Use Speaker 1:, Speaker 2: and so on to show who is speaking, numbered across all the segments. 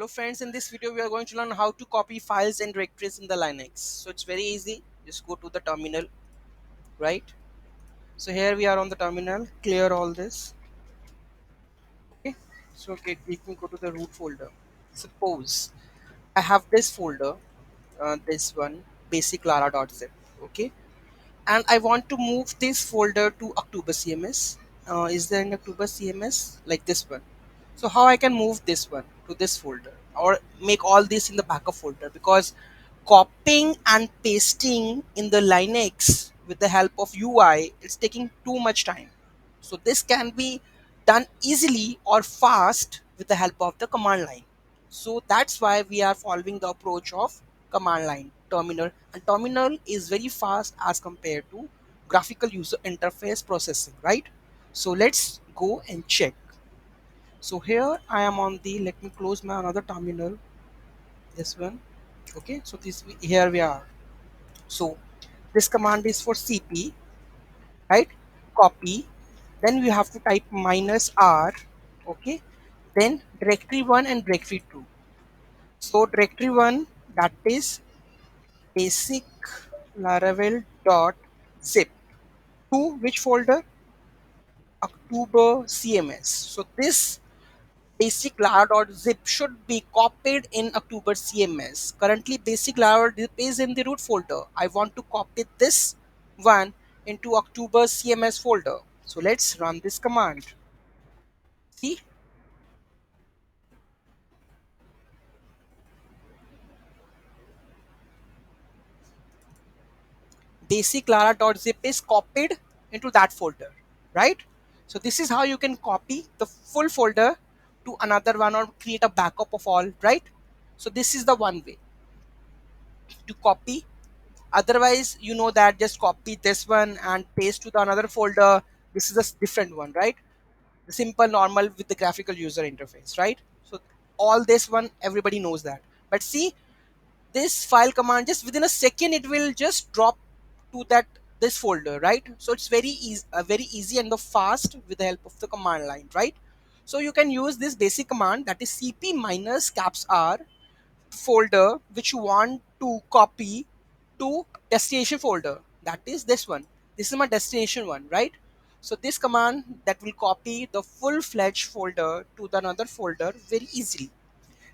Speaker 1: Hello friends, in this video we are going to learn how to copy files and directories in the Linux. So it's very easy. Just go to the terminal, right? So here we are on the terminal. Clear all this. Okay. So okay, let me go to the root folder. Suppose I have this folder, this one, basic lara.zip. Okay. And I want to move this folder to October CMS. Is there an October CMS like this one? So how I can move this one to this folder or make all this in the backup folder, because copying and pasting in the Linux with the help of UI it's taking too much time. So this can be done easily or fast with the help of the command line. So that's why we are following the approach of command line terminal, and terminal is very fast as compared to graphical user interface processing, right? So let's go and check. So here I am on the, let me close my another terminal, this one. Okay, so this here we are. So this command is for cp, right? Copy, then we have to type -r. Okay, then directory 1 and directory 2. So directory 1, that is basic laravel dot zip, to which folder? October CMS. So this basic lar.zip should be copied in October CMS. Currently basic lar.zip is in the root folder. I want to copy this one into October CMS folder. So let's run this command. See, basic lara.zip is copied into that folder, right? So this is how you can copy the full folder to another one or create a backup of all, right? So this is the one way to copy. Otherwise, you know that just copy this one and paste to the another folder. This is a different one, right? The simple normal with the graphical user interface, right? So all this one everybody knows that. But see, this file command, just within a second it will just drop to that this folder, right? So it's very easy and the fast with the help of the command line, right? So you can use this basic command, that is cp minus caps r folder which you want to copy to destination folder, that is this one. This is my destination one, right? So this command that will copy the full-fledged folder to the another folder very easily.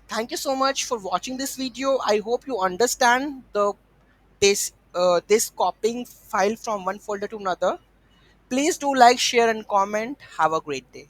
Speaker 1: Thank you so much for watching this video. I hope you understand the this copying file from one folder to another. Please do like, share and comment. Have a great day.